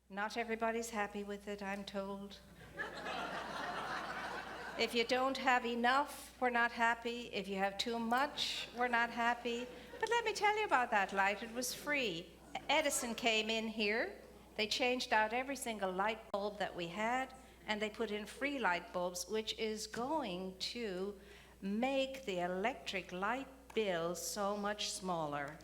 Not everybody's happy with it, I'm told. If you don't have enough, we're not happy. If you have too much, we're not happy. But let me tell you about that light. It was free. Edison came in here. They changed out every single light bulb that we had, and they put in free light bulbs, which is going to make the electric light bill so much smaller.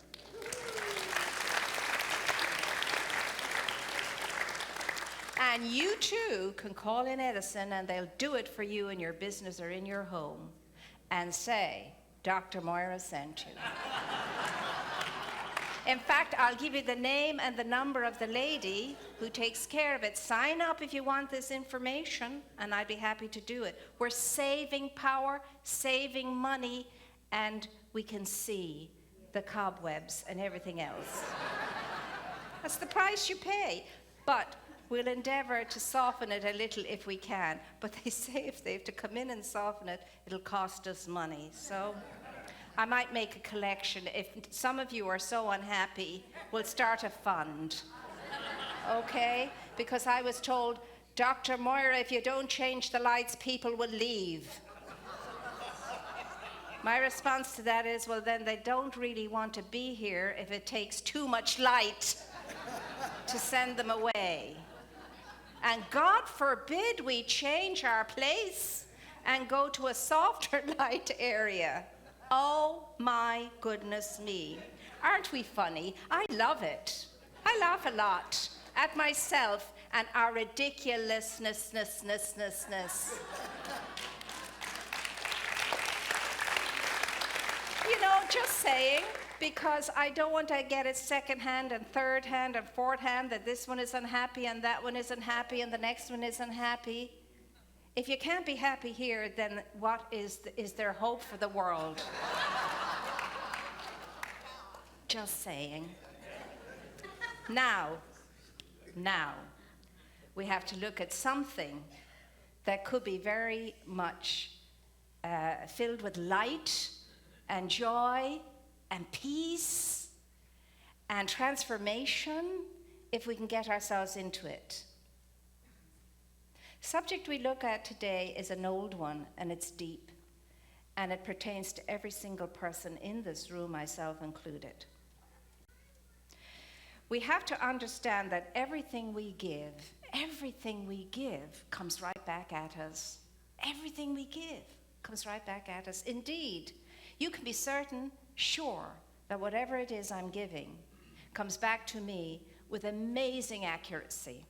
And you too can call in Edison, and they'll do it for you in your business or in your home, and say, Dr. Moira sent you. In fact, I'll give you the name and the number of the lady who takes care of it. Sign up if you want this information, and I'd be happy to do it. We're saving power, saving money, and we can see the cobwebs and everything else. That's the price you pay. But we'll endeavor to soften it a little if we can. But they say if they have to come in and soften it, it'll cost us money. So I might make a collection. If some of you are so unhappy, we'll start a fund. Okay? Because I was told, Dr. Moira, if you don't change the lights, people will leave. My response to that is, well, then they don't really want to be here if it takes too much light to send them away. And God forbid we change our place and go to a softer light area. Oh my goodness me. Aren't we funny? I love it. I laugh a lot at myself and our ridiculousness. You know, just saying, because I don't want to get it second hand and third hand and fourth hand that this one is unhappy and that one isn't happy and the next one isn't happy. If you can't be happy here, then what is there hope for the world? Just saying. Now, we have to look at something that could be very much filled with light and joy and peace and transformation if we can get ourselves into it. Subject we look at today is an old one, and it's deep, and it pertains to every single person in this room, myself included. We have to understand that everything we give comes right back at us. Everything we give comes right back at us. Indeed, you can be certain, sure, that whatever it is I'm giving comes back to me with amazing accuracy.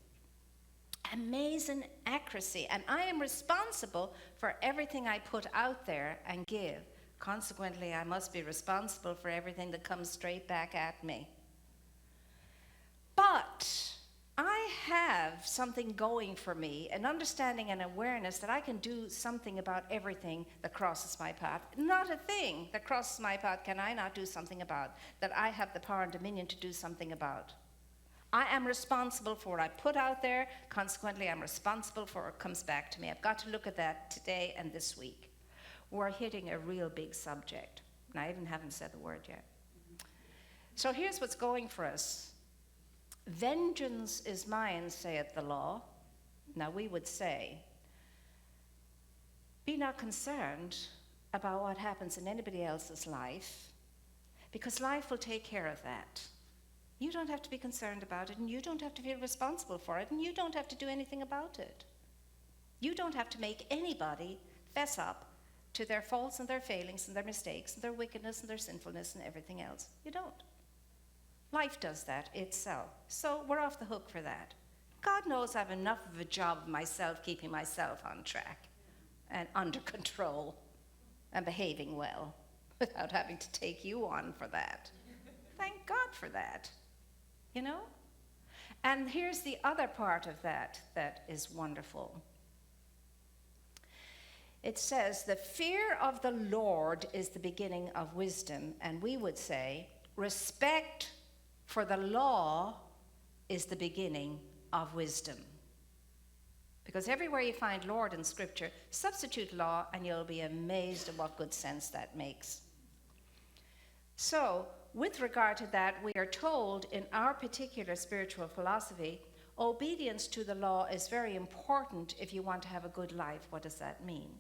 Amazing accuracy. And I am responsible for everything I put out there and give. Consequently, I must be responsible for everything that comes straight back at me. But I have something going for me, an understanding and awareness that I can do something about everything that crosses my path. Not a thing that crosses my path can I not do something about, that I have the power and dominion to do something about. I am responsible for what I put out there. Consequently, I'm responsible for what comes back to me. I've got to look at that today and this week. We're hitting a real big subject, and I even haven't said the word yet. So here's what's going for us. Vengeance is mine, saith the law. Now we would say, be not concerned about what happens in anybody else's life, because life will take care of that. You don't have to be concerned about it, and you don't have to feel responsible for it, and you don't have to do anything about it. You don't have to make anybody fess up to their faults and their failings and their mistakes and their wickedness and their sinfulness and everything else. You don't. Life does that itself. So we're off the hook for that. God knows I have enough of a job of myself keeping myself on track and under control and behaving well without having to take you on for that. Thank God for that, you know? And here's the other part of that is wonderful. It says, the fear of the Lord is the beginning of wisdom. And we would say, respect for the law is the beginning of wisdom. Because everywhere you find Lord in Scripture, substitute law and you'll be amazed at what good sense that makes. So, with regard to that, we are told in our particular spiritual philosophy, Obedience to the law is very important if you want to have a good life. What does that mean?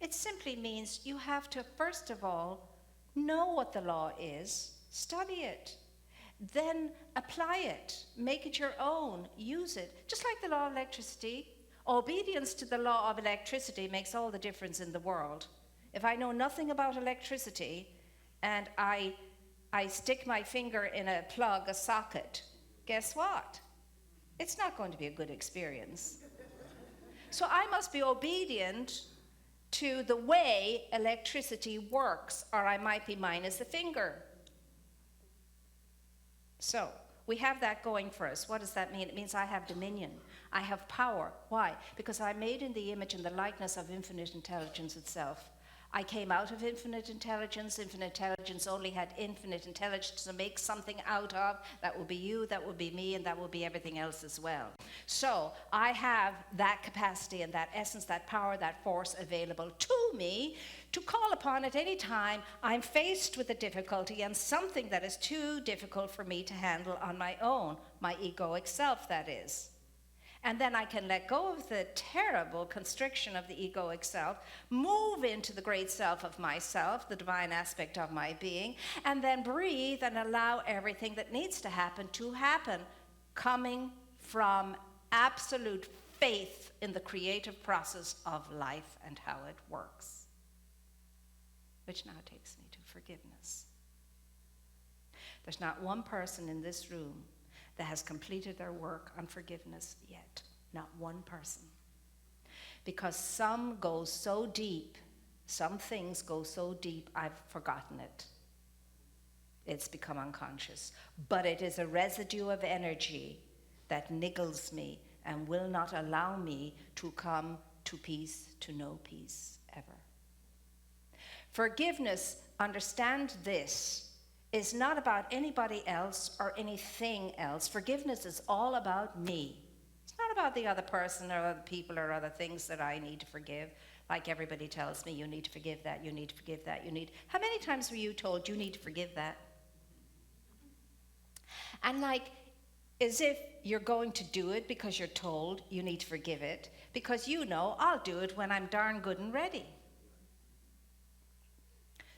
It simply means you have to, first of all, know what the law is, study it, then apply it, make it your own, use it. Just like the law of electricity, obedience to the law of electricity makes all the difference in the world. If I know nothing about electricity and I stick my finger in a plug, a socket, guess what? It's not going to be a good experience. So I must be obedient to the way electricity works, or I might be minus a finger. So we have that going for us. What does that mean? It means I have dominion. I have power. Why? Because I'm made in the image and the likeness of infinite intelligence itself. I came out of infinite intelligence. Infinite intelligence only had infinite intelligence to make something out of. That will be you, that will be me, and that will be everything else as well. So I have that capacity and that essence, that power, that force available to me to call upon at any time I'm faced with a difficulty and something that is too difficult for me to handle on my own, my egoic self, that is. And then I can let go of the terrible constriction of the egoic self, move into the great self of myself, the divine aspect of my being, and then breathe and allow everything that needs to happen, coming from absolute faith in the creative process of life and how it works. Which now takes me to forgiveness. There's not one person in this room that has completed their work on forgiveness yet. Not one person. Because some go so deep, some things go so deep, I've forgotten it. It's become unconscious. But it is a residue of energy that niggles me and will not allow me to come to peace, to know peace ever. Forgiveness, understand this, is not about anybody else or anything else. Forgiveness is all about me. It's not about the other person or other people or other things that I need to forgive. Like everybody tells me, you need to forgive that, you need to forgive that, you need... How many times were you told you need to forgive that? And like, as if you're going to do it because you're told you need to forgive it, because you know I'll do it when I'm darn good and ready.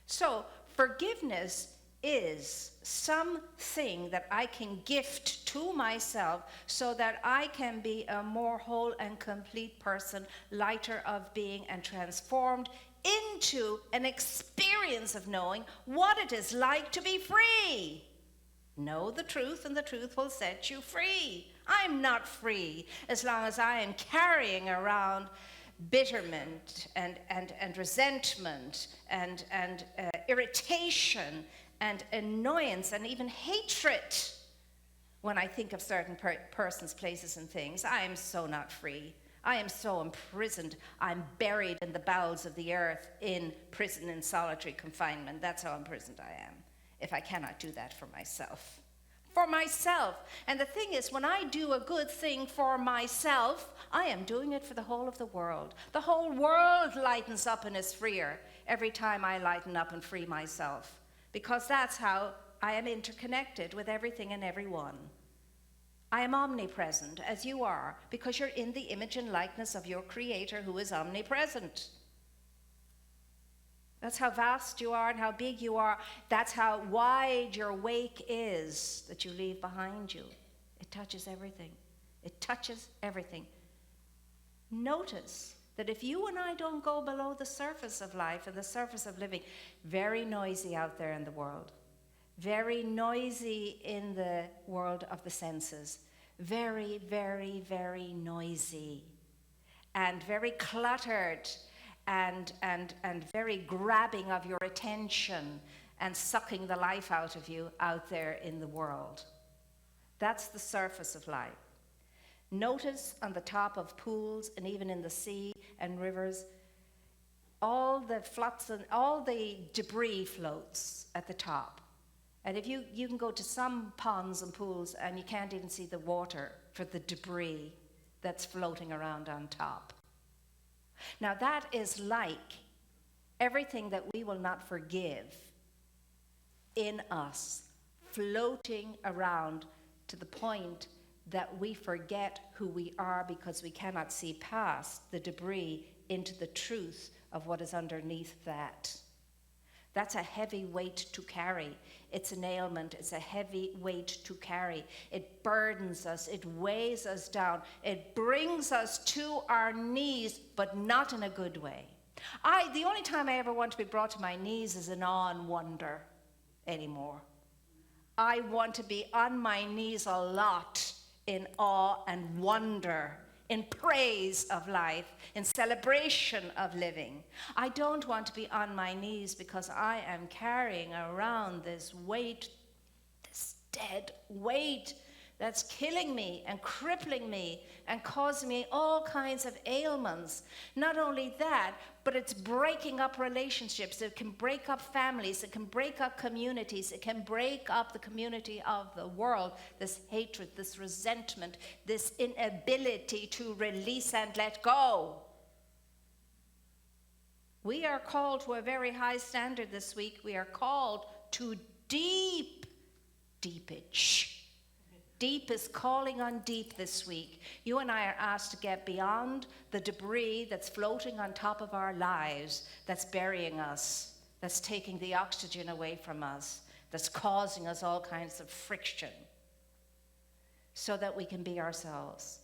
So, forgiveness is something that I can gift to myself so that I can be a more whole and complete person, lighter of being and transformed into an experience of knowing what it is like to be free. Know the truth and the truth will set you free. I'm not free as long as I am carrying around bitterment and resentment and irritation and annoyance and even hatred when I think of certain persons, places, and things. I am so not free. I am so imprisoned. I'm buried in the bowels of the earth in prison in solitary confinement. That's how imprisoned I am, if I cannot do that for myself. For myself. And the thing is, when I do a good thing for myself, I am doing it for the whole of the world. The whole world lightens up and is freer every time I lighten up and free myself. Because that's how I am interconnected with everything and everyone. I am omnipresent, as you are, because you're in the image and likeness of your Creator who is omnipresent. That's how vast you are and how big you are. That's how wide your wake is that you leave behind you. It touches everything. It touches everything. Notice that if you and I don't go below the surface of life and the surface of living, very noisy out there in the world, very noisy in the world of the senses, very, very, very noisy and very cluttered and very grabbing of your attention and sucking the life out of you out there in the world. That's the surface of life. Notice on the top of pools and even in the sea and rivers, all the flotsam, all the debris floats at the top. And if you can go to some ponds and pools and you can't even see the water for the debris that's floating around on top. Now that is like everything that we will not forgive in us, floating around to the point that we forget who we are because we cannot see past the debris into the truth of what is underneath that. That's a heavy weight to carry. It's an ailment. It's a heavy weight to carry. It burdens us. It weighs us down. It brings us to our knees, but not in a good way. The only time I ever want to be brought to my knees is in awe and wonder anymore. I want to be on my knees a lot in awe and wonder, in praise of life, in celebration of living. I don't want to be on my knees because I am carrying around this weight, this dead weight that's killing me and crippling me and causing me all kinds of ailments. Not only that, but it's breaking up relationships. It can break up families. It can break up communities. It can break up the community of the world. This hatred, this resentment, this inability to release and let go. We are called to a very high standard this week. We are called to deepage. Deep is calling on deep this week. You and I are asked to get beyond the debris that's floating on top of our lives, that's burying us, that's taking the oxygen away from us, that's causing us all kinds of friction, so that we can be ourselves.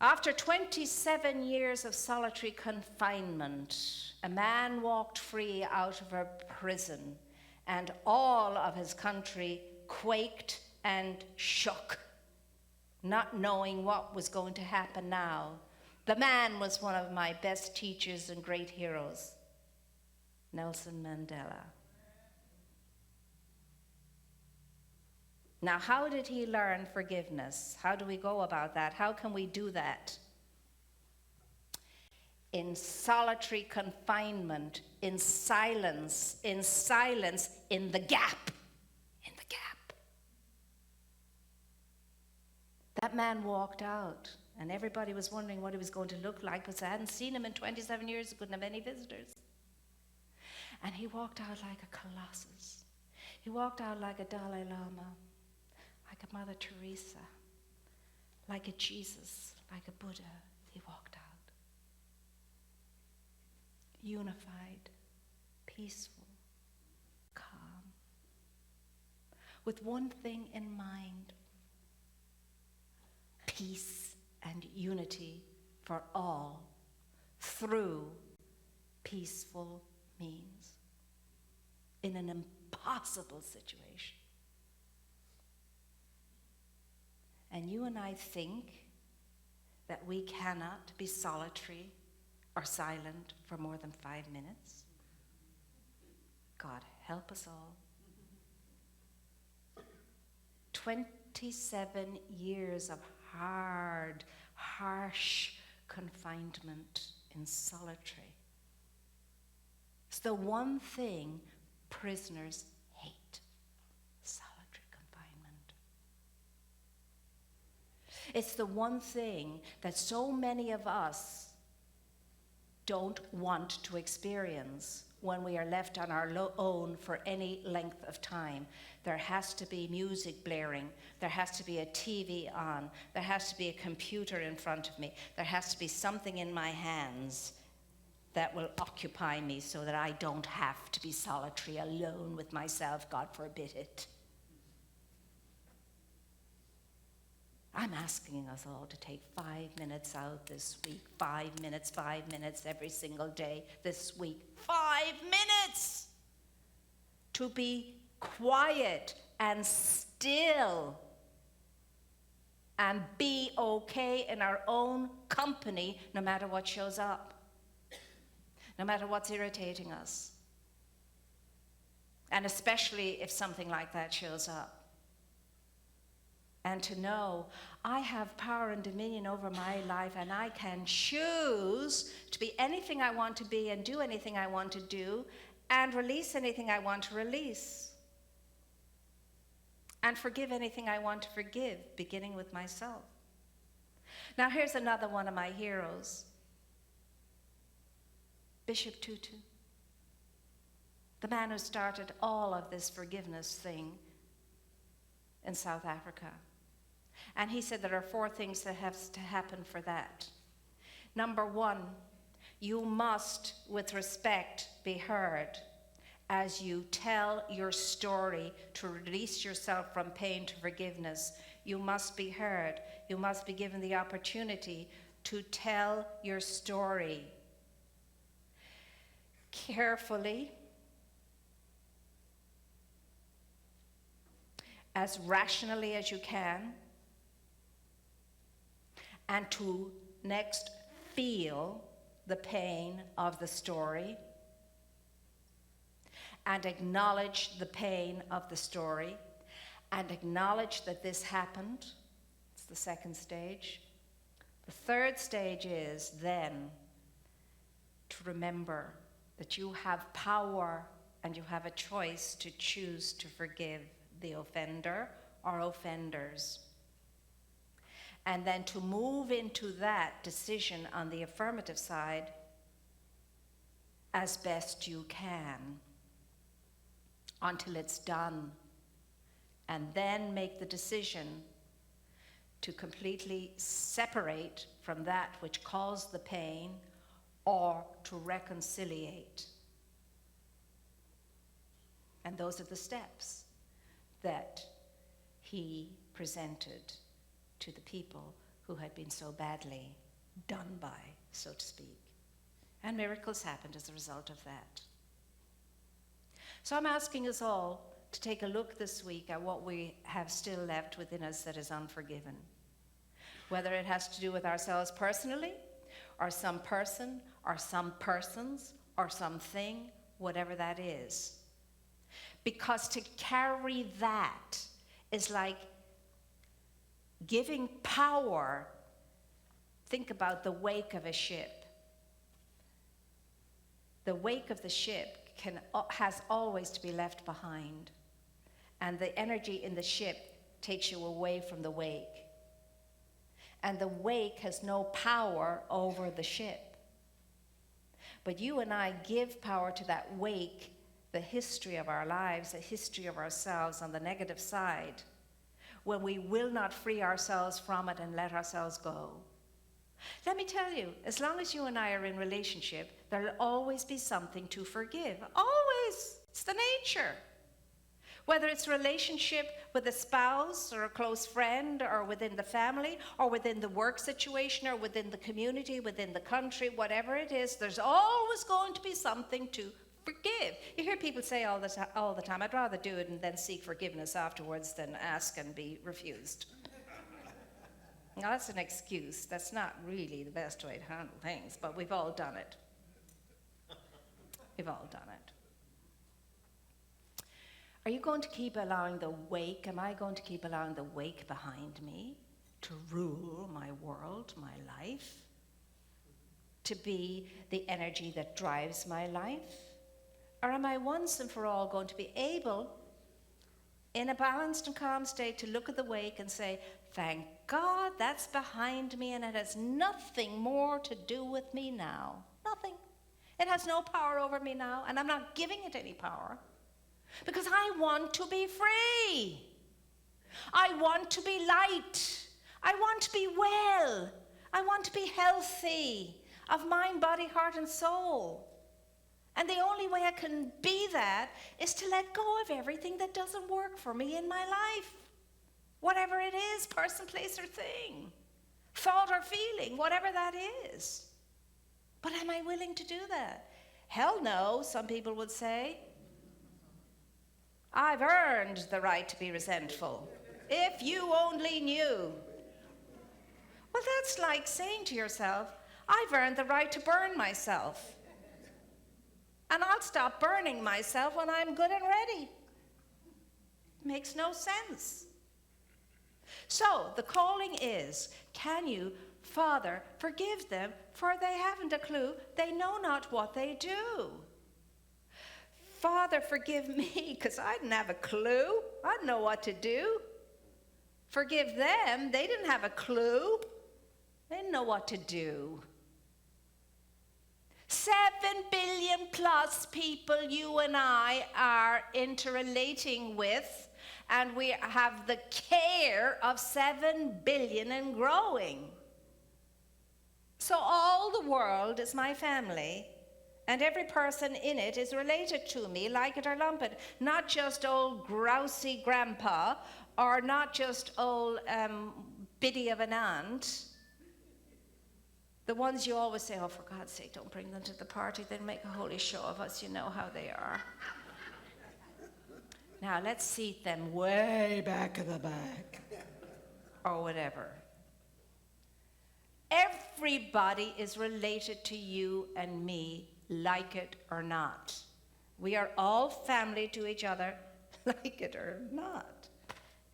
After 27 years of solitary confinement, a man walked free out of a prison, and all of his country quaked and shook, not knowing what was going to happen now. The man was one of my best teachers and great heroes, Nelson Mandela. Now, how did he learn forgiveness? How do we go about that? How can we do that? In solitary confinement, in silence, in the gap. That man walked out, and everybody was wondering what he was going to look like, because I hadn't seen him in 27 years. He couldn't have any visitors. And he walked out like a Colossus. He walked out like a Dalai Lama, like a Mother Teresa, like a Jesus, like a Buddha. He walked out. Unified, peaceful, calm, with one thing in mind: peace and unity for all through peaceful means in an impossible situation. And you and I think that we cannot be solitary or silent for more than 5 minutes. God help us all. 27 years of hard, harsh confinement in solitary. It's the one thing prisoners hate: solitary confinement. It's the one thing that so many of us don't want to experience when we are left on our own for any length of time. There has to be music blaring. There has to be a TV on. There has to be a computer in front of me. There has to be something in my hands that will occupy me so that I don't have to be solitary, alone with myself. God forbid it. I'm asking us all to take 5 minutes out this week. 5 minutes every single day this week. 5 minutes to be quiet and still and be okay in our own company, no matter what shows up, no matter what's irritating us, and especially if something like that shows up. And to know I have power and dominion over my life, and I can choose to be anything I want to be and do anything I want to do and release anything I want to release and forgive anything I want to forgive, beginning with myself. Now here's another one of my heroes, Bishop Tutu, the man who started all of this forgiveness thing in South Africa. And he said there are 4 things that have to happen for that. Number 1, you must, with respect, be heard as you tell your story to release yourself from pain to forgiveness. You must be heard. You must be given the opportunity to tell your story carefully, as rationally as you can, and to next feel the pain of the story and acknowledge the pain of the story and acknowledge that this happened. It's the 2nd stage. The 3rd stage is then to remember that you have power and you have a choice to choose to forgive the offender or offenders. And then to move into that decision on the affirmative side as best you can until it's done. And then make the decision to completely separate from that which caused the pain or to reconciliate. And those are the steps that he presented to the people who had been so badly done by, so to speak. And miracles happened as a result of that. So I'm asking us all to take a look this week at what we have still left within us that is unforgiven. Whether it has to do with ourselves personally, or some person, or some persons, or something, whatever that is. Because to carry that is like giving power. Think about the wake of a ship. The wake of the ship has always to be left behind. And the energy in the ship takes you away from the wake. And the wake has no power over the ship. But you and I give power to that wake, the history of our lives, the history of ourselves on the negative side, when we will not free ourselves from it and let ourselves go. Let me tell you, as long as you and I are in relationship, there'll always be something to forgive. Always. It's the nature. Whether it's relationship with a spouse or a close friend or within the family or within the work situation or within the community, within the country, whatever it is, there's always going to be something to forgive. You hear people say all the time, I'd rather do it and then seek forgiveness afterwards than ask and be refused. Now that's an excuse. That's not really the best way to handle things, but we've all done it. We've all done it. Are you going to keep allowing the wake, am I going to keep allowing the wake behind me to rule my world, my life? To be the energy that drives my life? Or am I once and for all going to be able, in a balanced and calm state, to look at the wake and say, thank God that's behind me and it has nothing more to do with me now. Nothing. It has no power over me now, and I'm not giving it any power. Because I want to be free. I want to be light. I want to be well. I want to be healthy of mind, body, heart, and soul. And the only way I can be that is to let go of everything that doesn't work for me in my life. Whatever it is, person, place, or thing. Thought or feeling, whatever that is. But am I willing to do that? Hell no, some people would say. I've earned the right to be resentful. If you only knew. Well, that's like saying to yourself, I've earned the right to burn myself. And I'll stop burning myself when I'm good and ready. Makes no sense. So, the calling is, can you, Father, forgive them, for they haven't a clue, they know not what they do. Father, forgive me, because I didn't have a clue. I didn't know what to do. Forgive them. They didn't have a clue. They didn't know what to do. 7 billion plus people you and I are interrelating with, and we have the care of 7 billion and growing. So all the world is my family, and every person in it is related to me, like it or lump it. Not just old grousey grandpa, or not just old biddy of an aunt. The ones you always say, oh, for God's sake, don't bring them to the party. They'll make a holy show of us. You know how they are. Now, let's seat them way back in the back. Or whatever. Everybody is related to you and me, like it or not. We are all family to each other, like it or not.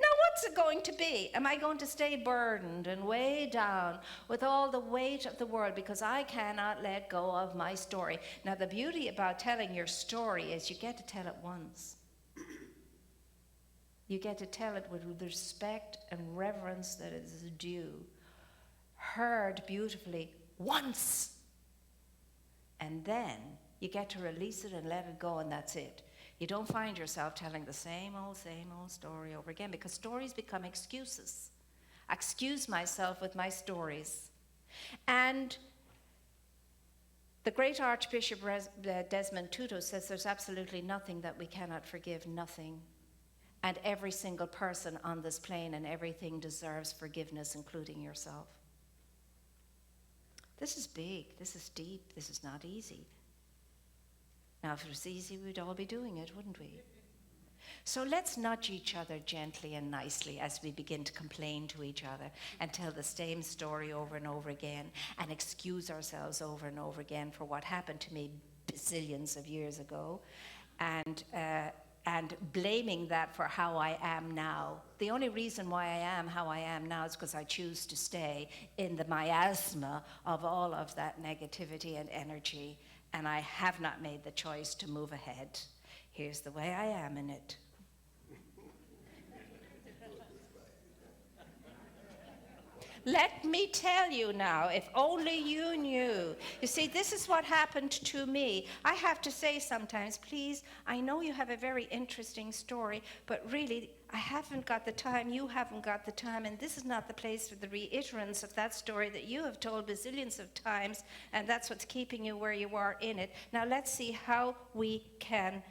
Now, what's it going to be? Am I going to stay burdened and weighed down with all the weight of the world because I cannot let go of my story? Now, the beauty about telling your story is you get to tell it once. You get to tell it with respect and reverence that is due. Heard beautifully once. And then you get to release it and let it go, and that's it. You don't find yourself telling the same old story over again, because stories become excuses. I excuse myself with my stories. And the great Archbishop Desmond Tutu says there's absolutely nothing that we cannot forgive, nothing. And every single person on this plane and everything deserves forgiveness, including yourself. This is big, this is deep, this is not easy. Now, if it was easy, we'd all be doing it, wouldn't we? So let's nudge each other gently and nicely as we begin to complain to each other and tell the same story over and over again and excuse ourselves over and over again for what happened to me bazillions of years ago, and blaming that for how I am now. The only reason why I am how I am now is because I choose to stay in the miasma of all of that negativity and energy, and I have not made the choice to move ahead. Here's the way I am in it. Let me tell you now, if only you knew. You see, this is what happened to me. I have to say sometimes, please, I know you have a very interesting story, but really, I haven't got the time, you haven't got the time, and this is not the place for the reiterance of that story that you have told bazillions of times, and that's what's keeping you where you are in it. Now let's see how we can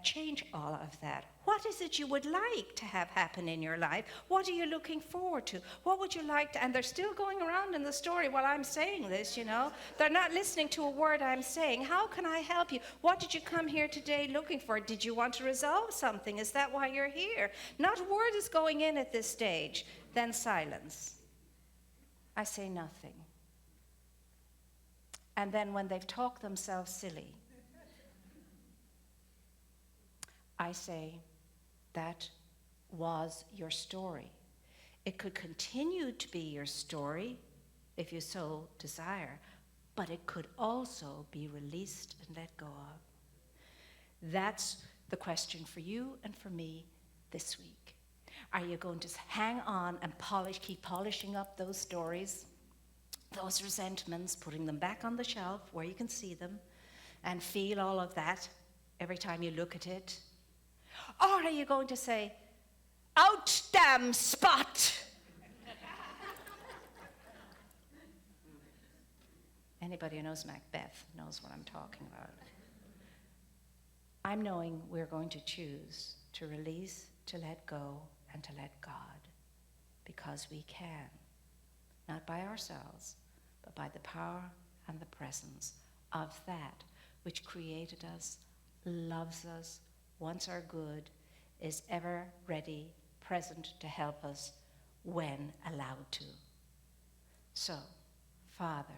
change all of that. What is it you would like to have happen in your life? What are you looking forward to? What would you like to, and they're still going around in the story while I'm saying this, you know. They're not listening to a word I'm saying. How can I help you? What did you come here today looking for? Did you want to resolve something? Is that why you're here? Not a word is going in at this stage. Then silence. I say nothing. And then when they've talked themselves silly, I say, that was your story. It could continue to be your story if you so desire, but it could also be released and let go of. That's the question for you and for me this week. Are you going to hang on and keep polishing up those stories, those resentments, putting them back on the shelf where you can see them and feel all of that every time you look at it? Or are you going to say, out damn spot? Anybody who knows Macbeth knows what I'm talking about. I'm knowing we're going to choose to release, to let go, and to let God. Because we can. Not by ourselves, but by the power and the presence of that which created us, loves us, wants our good, is ever ready, present to help us when allowed to. So, Father,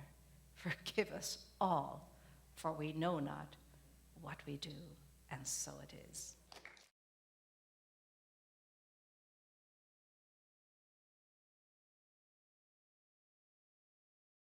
forgive us all, for we know not what we do, and so it is.